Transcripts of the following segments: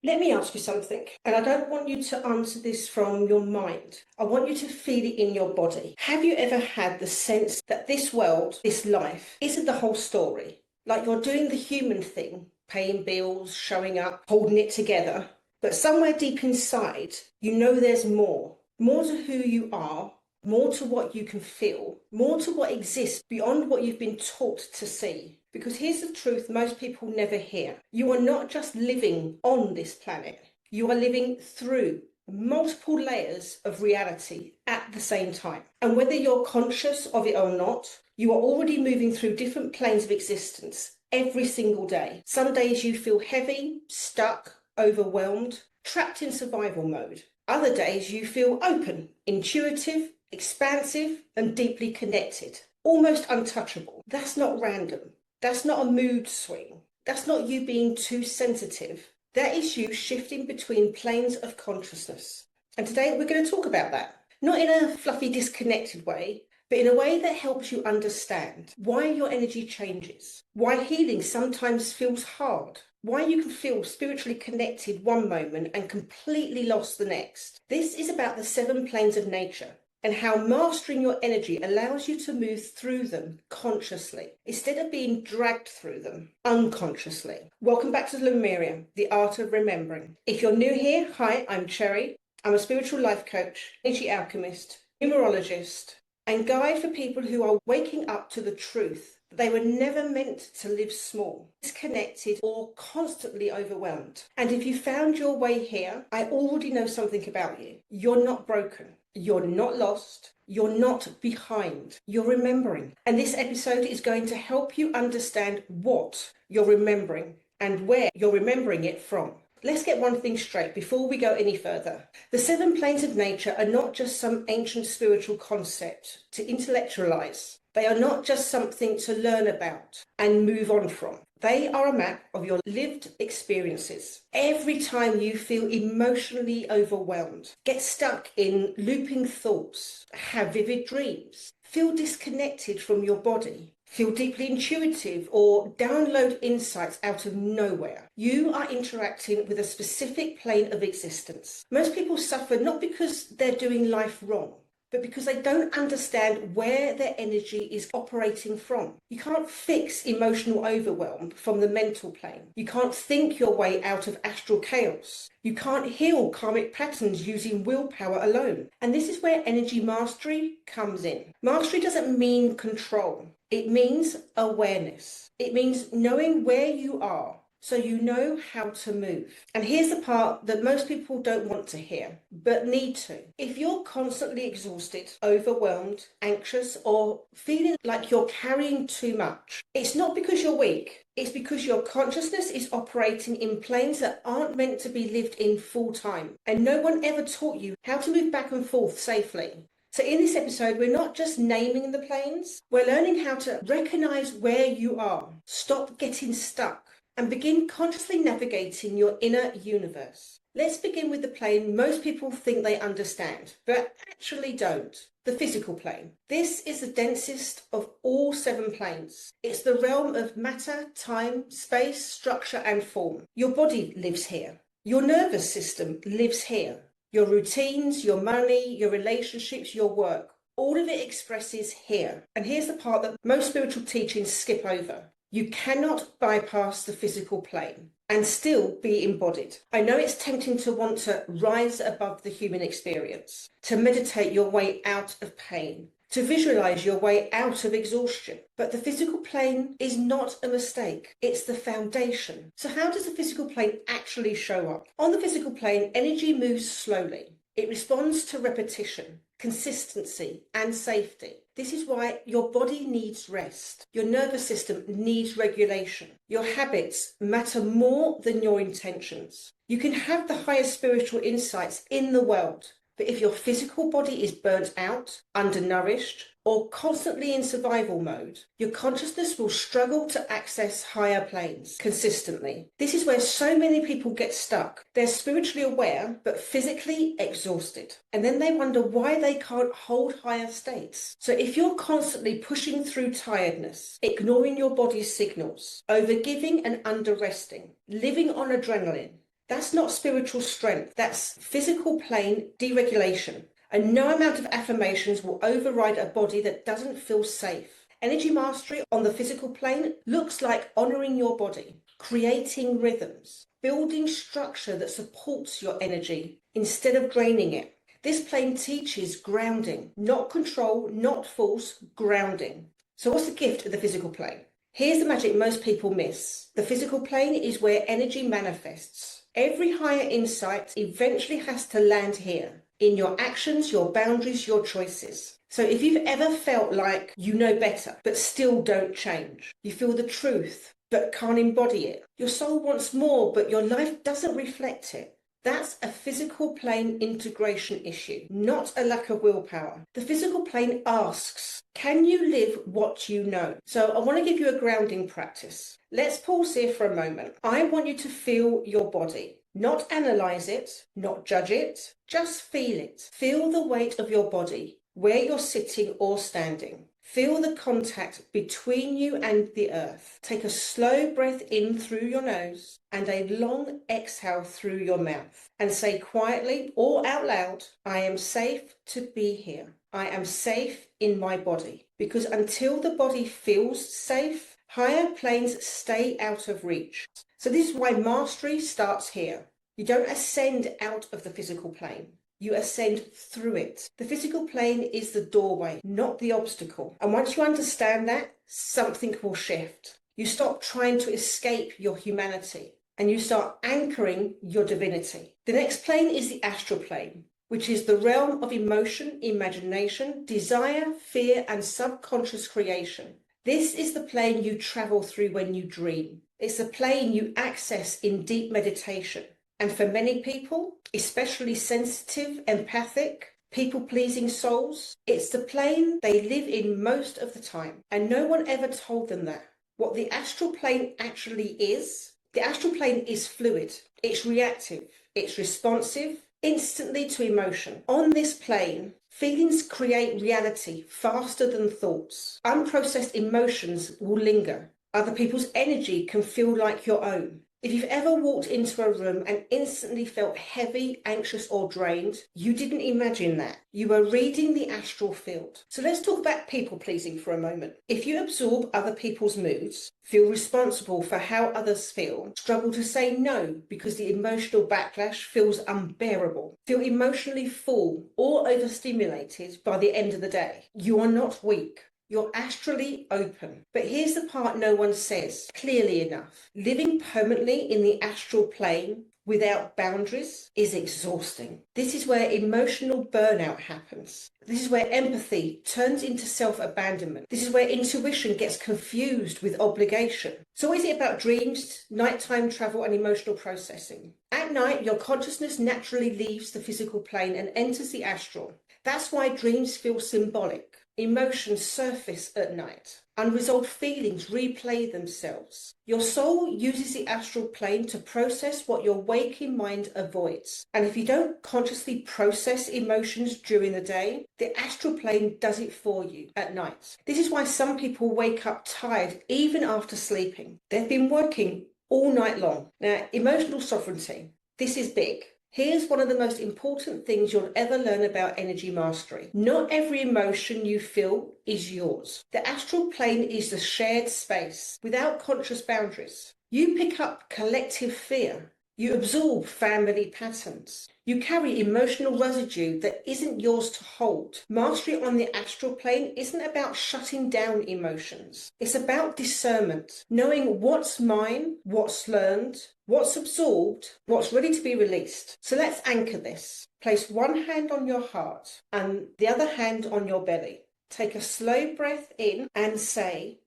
Let me ask you something, and I don't want you to answer this from your mind. I want you to feel it in your body. Have you ever had the sense that this world, this life, isn't the whole story? Like you're doing the human thing, paying bills, showing up, holding it together, but somewhere deep inside, you know there's more. More to who you are, more to what you can feel, more to what exists beyond what you've been taught to see. Because here's the truth most people never hear. You are not just living on this planet, you are living through multiple layers of reality at the same time. And whether you're conscious of it or not, you are already moving through different planes of existence every single day. Some days you feel heavy, stuck, overwhelmed, trapped in survival mode. Other days you feel open, intuitive, expansive, and deeply connected, almost untouchable. That's not random. That's not a mood swing. That's not you being too sensitive. That is you shifting between planes of consciousness. And today we're going to talk about that. Not in a fluffy, disconnected way, but in a way that helps you understand why your energy changes, why healing sometimes feels hard, why you can feel spiritually connected one moment and completely lost the next. This is about the 7 planes of nature, and how mastering your energy allows you to move through them consciously, instead of being dragged through them unconsciously. Welcome back to Lemuria, the art of remembering. If you're new here, hi, I'm Cherry. I'm a spiritual life coach, energy alchemist, numerologist, and guide for people who are waking up to the truth that they were never meant to live small, disconnected, or constantly overwhelmed. And if you found your way here, I already know something about you. You're not broken. You're not lost. You're not behind. You're remembering. And this episode is going to help you understand what you're remembering and where you're remembering it from. Let's get one thing straight before we go any further. The 7 planes of nature are not just some ancient spiritual concept to intellectualize. They are not just something to learn about and move on from. They are a map of your lived experiences. Every time you feel emotionally overwhelmed, get stuck in looping thoughts, have vivid dreams, feel disconnected from your body, feel deeply intuitive, or download insights out of nowhere, you are interacting with a specific plane of existence. Most people suffer not because they're doing life wrong, but because they don't understand where their energy is operating from. You can't fix emotional overwhelm from the mental plane. You can't think your way out of astral chaos. You can't heal karmic patterns using willpower alone. And this is where energy mastery comes in. Mastery doesn't mean control. It means awareness. It means knowing where you are, so you know how to move. And here's the part that most people don't want to hear, but need to. If you're constantly exhausted, overwhelmed, anxious, or feeling like you're carrying too much, it's not because you're weak. It's because your consciousness is operating in planes that aren't meant to be lived in full time. And no one ever taught you how to move back and forth safely. So in this episode, we're not just naming the planes, we're learning how to recognize where you are, stop getting stuck, and begin consciously navigating your inner universe. Let's begin with the plane most people think they understand, but actually don't. The physical plane. This is the densest of all 7 planes. It's the realm of matter, time, space, structure, and form. Your body lives here. Your nervous system lives here. Your routines, your money, your relationships, your work, all of it expresses here. And here's the part that most spiritual teachings skip over. You cannot bypass the physical plane and still be embodied. I know it's tempting to want to rise above the human experience, to meditate your way out of pain, to visualize your way out of exhaustion. But the physical plane is not a mistake. It's the foundation. So how does the physical plane actually show up? On the physical plane, energy moves slowly. It responds to repetition, consistency, and safety. This is why your body needs rest. Your nervous system needs regulation. Your habits matter more than your intentions. You can have the highest spiritual insights in the world, but if your physical body is burnt out, undernourished, or constantly in survival mode, your consciousness will struggle to access higher planes consistently. This is where so many people get stuck. They're spiritually aware, but physically exhausted. And then they wonder why they can't hold higher states. So if you're constantly pushing through tiredness, ignoring your body's signals, overgiving and under-resting, living on adrenaline, That's not spiritual strength. That's physical plane deregulation. And no amount of affirmations will override a body that doesn't feel safe. Energy mastery on the physical plane looks like honoring your body, creating rhythms, building structure that supports your energy instead of draining it. This plane teaches grounding, not control, not force, grounding. So what's the gift of the physical plane? Here's the magic most people miss. The physical plane is where energy manifests. Every higher insight eventually has to land here, in your actions, your boundaries, your choices. So if you've ever felt like you know better, but still don't change, you feel the truth, but can't embody it, your soul wants more, but your life doesn't reflect it, that's a physical plane integration issue, not a lack of willpower. The physical plane asks, can you live what you know? So I want to give you a grounding practice. Let's pause here for a moment. I want you to feel your body. Not analyze it, not judge it, just feel it. Feel the weight of your body, where you're sitting or standing. Feel the contact between you and the earth. Take a slow breath in through your nose and a long exhale through your mouth. And say quietly or out loud, I am safe to be here. I am safe in my body. Because until the body feels safe, higher planes stay out of reach. So this is why mastery starts here. You don't ascend out of the physical plane. You ascend through it. The physical plane is the doorway, not the obstacle. And once you understand that, something will shift. You stop trying to escape your humanity and you start anchoring your divinity. The next plane is the astral plane, which is the realm of emotion, imagination, desire, fear, and subconscious creation. This is the plane you travel through when you dream. It's the plane you access in deep meditation. And for many people, especially sensitive, empathic, people-pleasing souls, it's the plane they live in most of the time. And no one ever told them that. What the astral plane actually is, the astral plane is fluid, it's reactive, it's responsive, instantly to emotion. On this plane, feelings create reality faster than thoughts. Unprocessed emotions will linger. Other people's energy can feel like your own. If you've ever walked into a room and instantly felt heavy, anxious, or drained, you didn't imagine that. You were reading the astral field. So let's talk about people-pleasing for a moment. If you absorb other people's moods, feel responsible for how others feel, struggle to say no because the emotional backlash feels unbearable, feel emotionally full or overstimulated by the end of the day, you are not weak. You're astrally open. But here's the part no one says clearly enough. Living permanently in the astral plane without boundaries is exhausting. This is where emotional burnout happens. This is where empathy turns into self-abandonment. This is where intuition gets confused with obligation. So is it about dreams, nighttime travel, and emotional processing? At night, your consciousness naturally leaves the physical plane and enters the astral. That's why dreams feel symbolic. Emotions surface at night. Unresolved feelings replay themselves. Your soul uses the astral plane to process what your waking mind avoids. And if you don't consciously process emotions during the day, the astral plane does it for you at night. This is why some people wake up tired even after sleeping. They've been working all night long. Now, emotional sovereignty. This is big. Here's one of the most important things you'll ever learn about energy mastery. Not every emotion you feel is yours. The astral plane is the shared space without conscious boundaries. You pick up collective fear. You absorb family patterns. You carry emotional residue that isn't yours to hold. Mastery on the astral plane isn't about shutting down emotions. It's about discernment, knowing what's mine, what's learned, what's absorbed, what's ready to be released. So let's anchor this. Place one hand on your heart and the other hand on your belly. Take a slow breath in and say,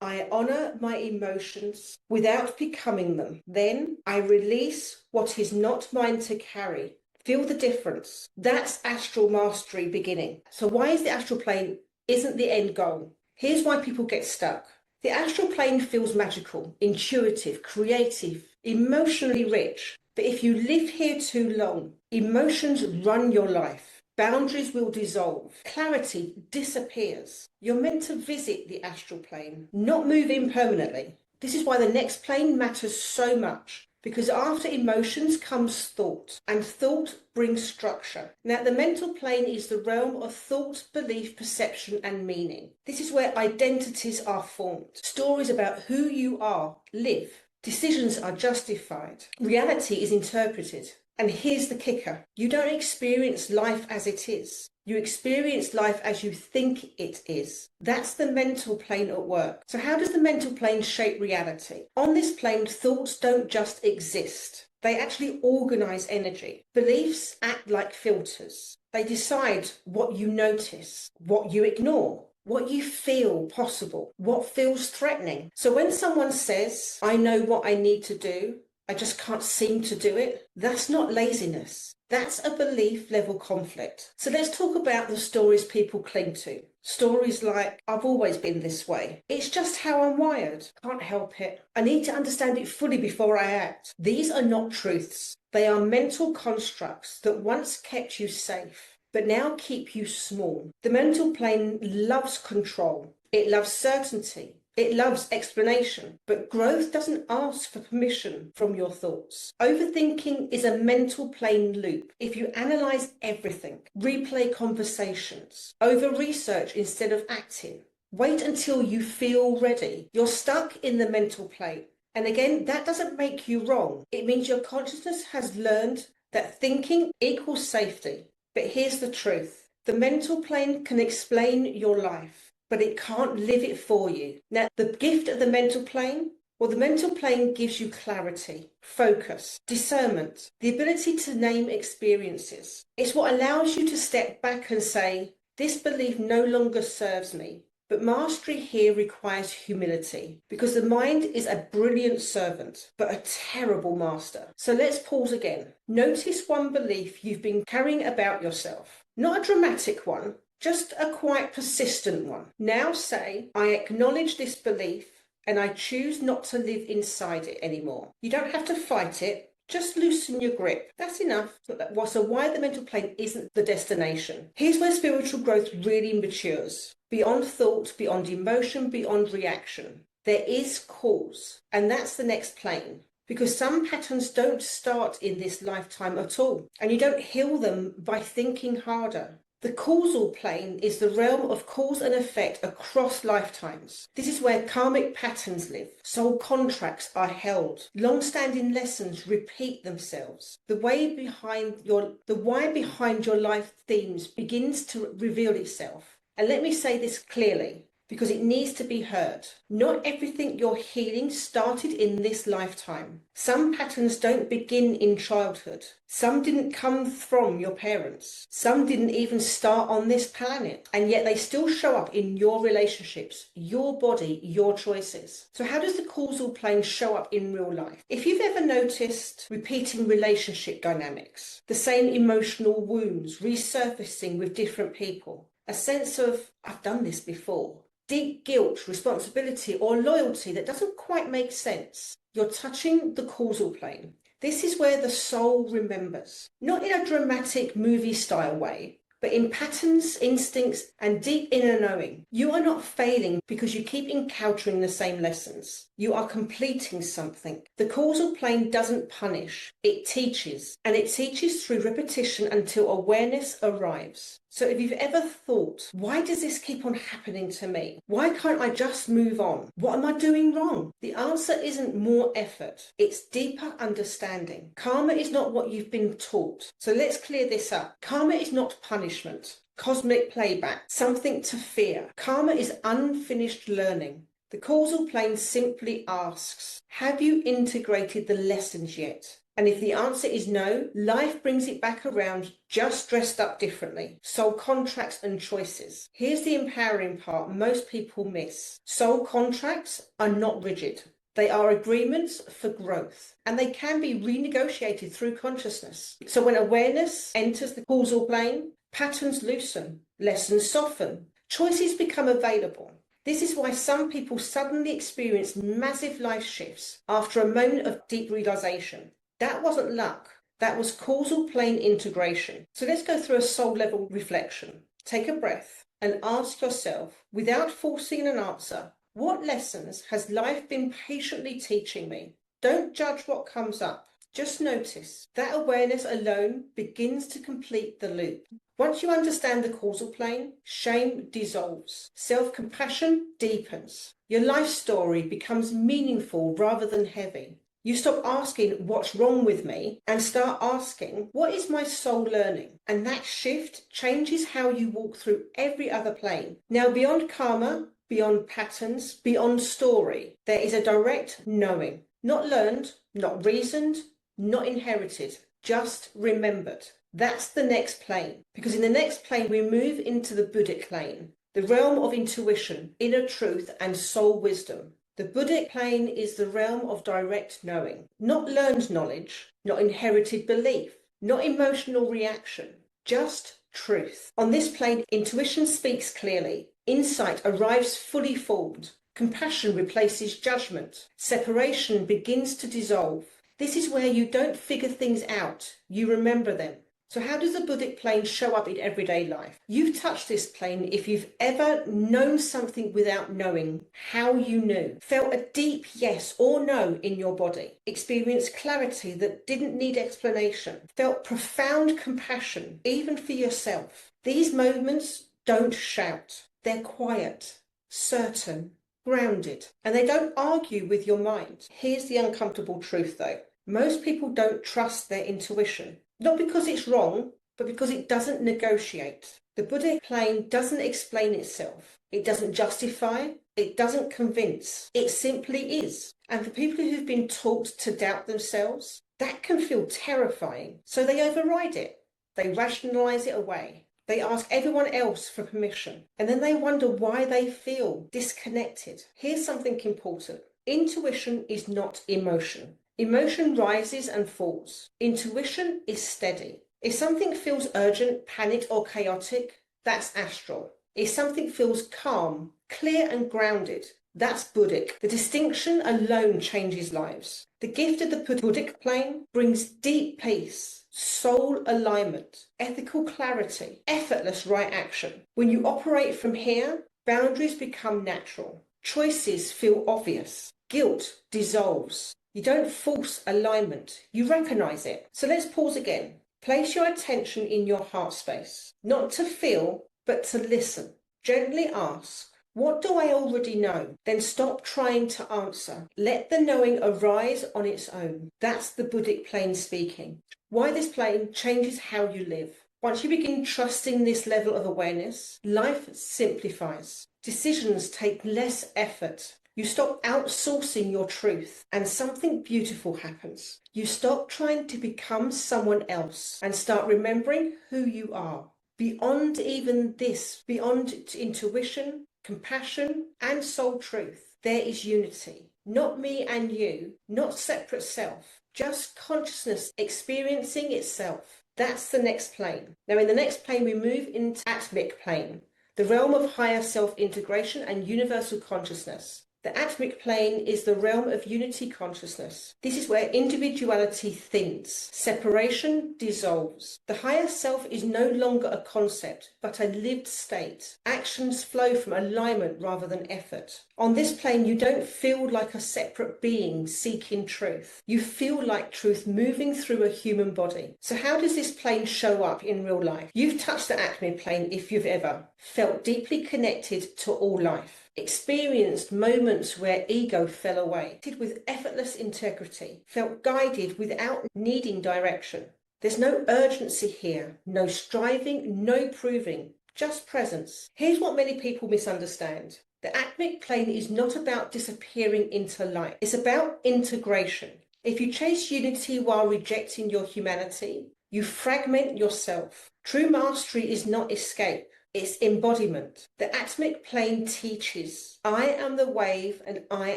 I honor my emotions without becoming them. Then I release what is not mine to carry. Feel the difference. That's astral mastery beginning. So why is the astral plane isn't the end goal? Here's why people get stuck. The astral plane feels magical, intuitive, creative, emotionally rich. But if you live here too long, emotions run your life. Boundaries will dissolve. Clarity disappears. You're meant to visit the astral plane, not move in permanently. This is why the next plane matters so much. because after emotions comes thought, and thought brings structure. Now, the mental plane is the realm of thought, belief, perception, and meaning. This is where identities are formed. Stories about who you are live. Decisions are justified. Reality is interpreted. And here's the kicker. You don't experience life as it is. You experience life as you think it is. That's the mental plane at work. So how does the mental plane shape reality? On this plane, thoughts don't just exist. They actually organize energy. Beliefs act like filters. They decide what you notice, what you ignore, what you feel possible, what feels threatening. So when someone says, I know what I need to do, I just can't seem to do it, that's not laziness. That's a belief level conflict. So let's talk about the stories people cling to. Stories like, I've always been this way. It's just how I'm wired. Can't help it. I need to understand it fully before I act. These are not truths. They are mental constructs that once kept you safe, but now keep you small. The mental plane loves control. It loves certainty. It loves explanation, but growth doesn't ask for permission from your thoughts. Overthinking is a mental plane loop. If you analyze everything, replay conversations, over-research instead of acting, wait until you feel ready, you're stuck in the mental plane. And again, that doesn't make you wrong. It means your consciousness has learned that thinking equals safety. But here's the truth. The mental plane can explain your life, but it can't live it for you. Now, the gift of the mental plane, well, the mental plane gives you clarity, focus, discernment, the ability to name experiences. It's what allows you to step back and say, this belief no longer serves me. But mastery here requires humility, because the mind is a brilliant servant, but a terrible master. So let's pause again. Notice one belief you've been carrying about yourself. Not a dramatic one, just a quite persistent one. Now say, I acknowledge this belief and I choose not to live inside it anymore. You don't have to fight it. Just loosen your grip. That's enough. So why the mental plane isn't the destination. Here's where spiritual growth really matures. Beyond thought, beyond emotion, beyond reaction. There is cause, and that's the next plane. Because some patterns don't start in this lifetime at all, and you don't heal them by thinking harder. The causal plane is the realm of cause and effect across lifetimes. This is where karmic patterns live. Soul contracts are held. Long-standing lessons repeat themselves. The why behind your life themes begins to reveal itself. And let me say this clearly, because it needs to be heard. Not everything you're healing started in this lifetime. Some patterns don't begin in childhood. Some didn't come from your parents. Some didn't even start on this planet. And yet they still show up in your relationships, your body, your choices. So how does the causal plane show up in real life? If you've ever noticed repeating relationship dynamics, the same emotional wounds resurfacing with different people, a sense of, I've done this before, deep guilt, responsibility, or loyalty that doesn't quite make sense, you're touching the causal plane. This is where the soul remembers, not in a dramatic movie style way, but in patterns, instincts, and deep inner knowing. You are not failing because you keep encountering the same lessons. You are completing something. The causal plane doesn't punish, it teaches, and it teaches through repetition until awareness arrives. So if you've ever thought, why does this keep on happening to me? Why can't I just move on? What am I doing wrong? The answer isn't more effort, it's deeper understanding. Karma is not what you've been taught. So let's clear this up. Karma is not punishment, cosmic playback, something to fear. Karma is unfinished learning. The causal plane simply asks, have you integrated the lessons yet? And if the answer is no, life brings it back around, just dressed up differently. Soul contracts and choices. Here's the empowering part most people miss. Soul contracts are not rigid. They are agreements for growth, and they can be renegotiated through consciousness. So when awareness enters the causal plane, patterns loosen, lessons soften, choices become available. This is why some people suddenly experience massive life shifts after a moment of deep realization. That wasn't luck. That was causal plane integration. So let's go through a soul level reflection. Take a breath and ask yourself, without forcing an answer, what lessons has life been patiently teaching me? Don't judge what comes up. Just notice. That awareness alone begins to complete the loop. Once you understand the causal plane, shame dissolves. Self-compassion deepens. Your life story becomes meaningful rather than heavy. You stop asking, what's wrong with me? And start asking, what is my soul learning? And that shift changes how you walk through every other plane. Now, beyond karma, beyond patterns, beyond story, there is a direct knowing. Not learned, not reasoned, not inherited, just remembered. That's the next plane. Because in the next plane, we move into the Buddhic plane, the realm of intuition, inner truth, and soul wisdom. The Buddhic plane is the realm of direct knowing, not learned knowledge, not inherited belief, not emotional reaction, just truth. On this plane, intuition speaks clearly, insight arrives fully formed, compassion replaces judgment, separation begins to dissolve. This is where you don't figure things out, you remember them. So how does the Buddhic plane show up in everyday life? You've touched this plane if you've ever known something without knowing how you knew, felt a deep yes or no in your body, experienced clarity that didn't need explanation, felt profound compassion, even for yourself. These moments don't shout. They're quiet, certain, grounded, and they don't argue with your mind. Here's the uncomfortable truth though. Most people don't trust their intuition. Not because it's wrong, but because it doesn't negotiate. The Buddhic plane doesn't explain itself. It doesn't justify. It doesn't convince. It simply is. And for people who've been taught to doubt themselves, that can feel terrifying. So they override it. They rationalize it away. They ask everyone else for permission. And then they wonder why they feel disconnected. Here's something important. Intuition is not emotion. Emotion rises and falls. Intuition is steady. If something feels urgent, panicked, or chaotic, that's astral. If something feels calm, clear, and grounded, that's Buddhic. The distinction alone changes lives. The gift of the Buddhic plane brings deep peace, soul alignment, ethical clarity, effortless right action. When you operate from here, boundaries become natural. Choices feel obvious. Guilt dissolves. You don't force alignment, you recognize it. So let's pause again. Place your attention in your heart space, not to feel, but to listen. Gently ask, what do I already know? Then stop trying to answer. Let the knowing arise on its own. That's the Buddhic plane speaking. Why this plane changes how you live. Once you begin trusting this level of awareness, life simplifies. Decisions take less effort. You stop outsourcing your truth and something beautiful happens. You stop trying to become someone else and start remembering who you are. Beyond even this, beyond intuition, compassion, and soul truth, there is unity. Not me and you, not separate self, just consciousness experiencing itself. That's the next plane. Now in the next plane we move into Atmic plane, the realm of higher self-integration and universal consciousness. The Atmic plane is the realm of unity consciousness. This is where individuality thins, separation dissolves. The higher self is no longer a concept, but a lived state. Actions flow from alignment rather than effort. On this plane, you don't feel like a separate being seeking truth. You feel like truth moving through a human body. So how does this plane show up in real life? You've touched the Atmic plane if you've ever felt deeply connected to all life, experienced moments where ego fell away, with effortless integrity, felt guided without needing direction. There's no urgency here, no striving, no proving, just presence. Here's what many people misunderstand. The Atmic plane is not about disappearing into light. It's about integration. If you chase unity while rejecting your humanity, you fragment yourself. True mastery is not escape. It's embodiment. The Atmic plane teaches, I am the wave and I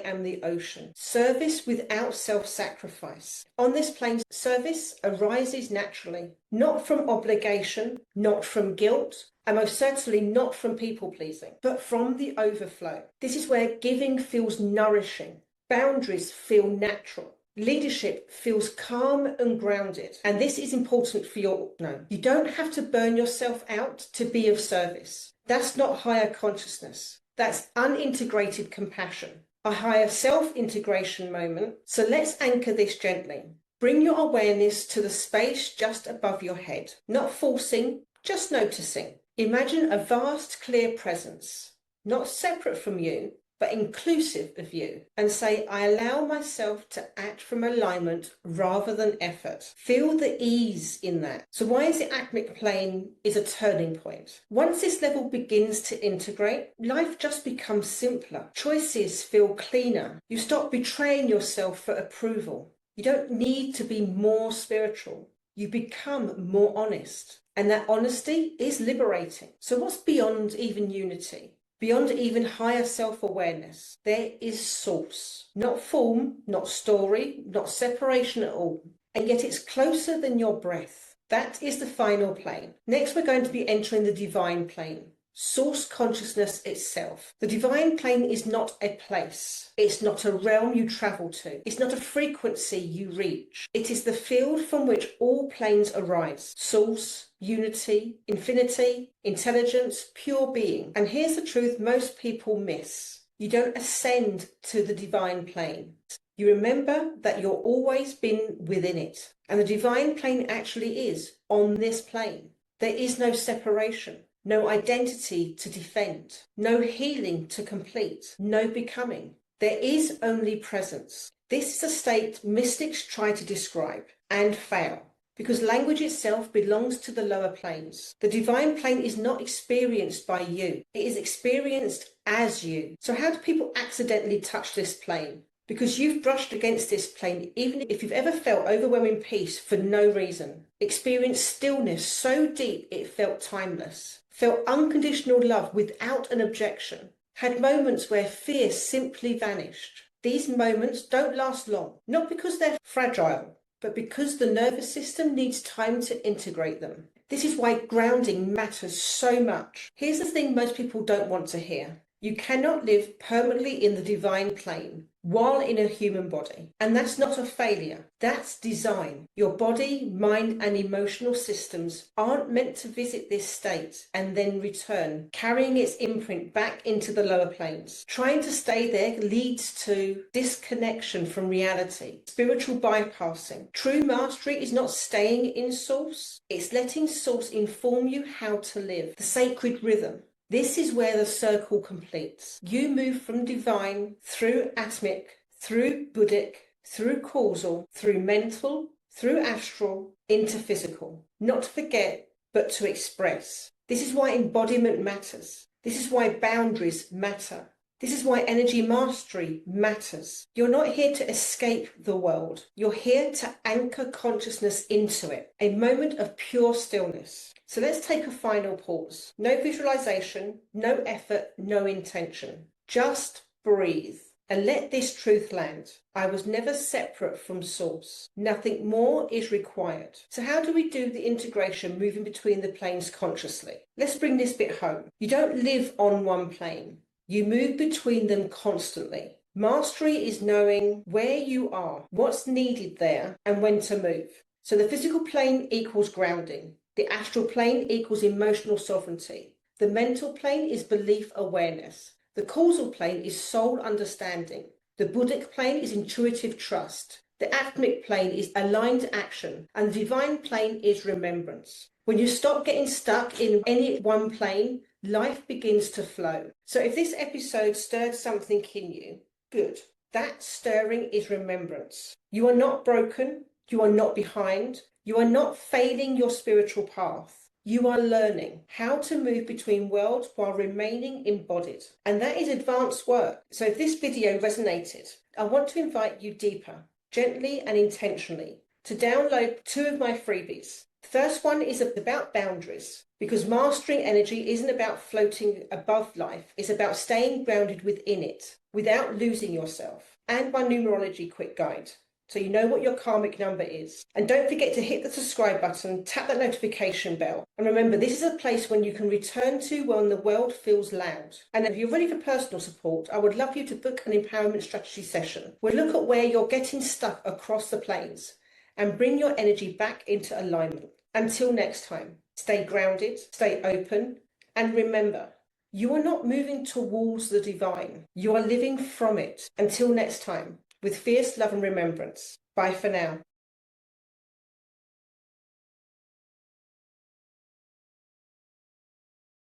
am the ocean. Service without self-sacrifice. On this plane, service arises naturally, not from obligation, not from guilt, and most certainly not from people-pleasing, but from the overflow. This is where giving feels nourishing. Boundaries feel natural. Leadership feels calm and grounded. And this is important for your no. You don't have to burn yourself out to be of service. That's not higher consciousness. That's unintegrated compassion. a higher self-integration moment. So let's anchor this gently. Bring your awareness to the space just above your head, not forcing, just noticing. Imagine a vast, clear presence, not separate from you, but inclusive of you, and say, I allow myself to act from alignment rather than effort. Feel the ease in that. So why is the atmic plane is a turning point? Once this level begins to integrate, life just becomes simpler. Choices feel cleaner. You stop betraying yourself for approval. You don't need to be more spiritual. You become more honest. And that honesty is liberating. So what's beyond even unity? Beyond even higher self-awareness, there is source. Not form, not story, not separation at all. And yet it's closer than your breath. That is the final plane. Next, we're going to be entering the divine plane. Source consciousness itself. The divine plane is not a place. It's not a realm you travel to. It's not a frequency you reach. It is the field from which all planes arise. Source, unity, infinity, intelligence, pure being. And here's the truth most people miss. You don't ascend to the divine plane. You remember that you're always been within it. And the divine plane actually is on this plane. There is no separation. No identity to defend, no healing to complete, no becoming. There is only presence. This is a state mystics try to describe and fail, because language itself belongs to the lower planes. The divine plane is not experienced by you. It is experienced as you. So how do people accidentally touch this plane? Because you've brushed against this plane, even if you've ever felt overwhelming peace for no reason, experienced stillness so deep it felt timeless, felt unconditional love without an objection, had moments where fear simply vanished. These moments don't last long, not because they're fragile, but because the nervous system needs time to integrate them. This is why grounding matters so much. Here's the thing most people don't want to hear. You cannot live permanently in the divine plane while in a human body. And that's not a failure. That's design. Your body, mind, and emotional systems aren't meant to visit this state and then return, carrying its imprint back into the lower planes. Trying to stay there leads to disconnection from reality, spiritual bypassing. True mastery is not staying in source. It's letting source inform you how to live. The sacred rhythm. This is where the circle completes. You move from divine through atmic, through Buddhic, through causal, through mental, through astral, into physical. Not to forget, but to express. This is why embodiment matters. This is why boundaries matter. This is why energy mastery matters. You're not here to escape the world. You're here to anchor consciousness into it. A moment of pure stillness. So let's take a final pause. No visualization, no effort, no intention. Just breathe and let this truth land. I was never separate from source. Nothing more is required. So how do we do the integration moving between the planes consciously? Let's bring this bit home. You don't live on one plane. You move between them constantly. Mastery is knowing where you are, what's needed there, and when to move. So the physical plane equals grounding. The astral plane equals emotional sovereignty. The mental plane is belief awareness. The causal plane is soul understanding. The Buddhic plane is intuitive trust. The atmic plane is aligned action. And the divine plane is remembrance. When you stop getting stuck in any one plane, life begins to flow. So if this episode stirred something in you, good. That stirring is remembrance. You are not broken. You are not behind. You are not failing your spiritual path. You are learning how to move between worlds while remaining embodied. And that is advanced work. So if this video resonated, I want to invite you deeper, gently and intentionally, to download 2 of my freebies. The first one is about boundaries, because mastering energy isn't about floating above life. It's about staying grounded within it without losing yourself. And my numerology quick guide, so you know what your karmic number is. And don't forget to hit the subscribe button, tap that notification bell. And remember, this is a place when you can return to when the world feels loud. And if you're ready for personal support, I would love you to book an empowerment strategy session. We'll look at where you're getting stuck across the planes and bring your energy back into alignment. Until next time, stay grounded, stay open, and remember, You are not moving towards the divine. You are living from it. Until next time, with fierce love and remembrance. Bye for now.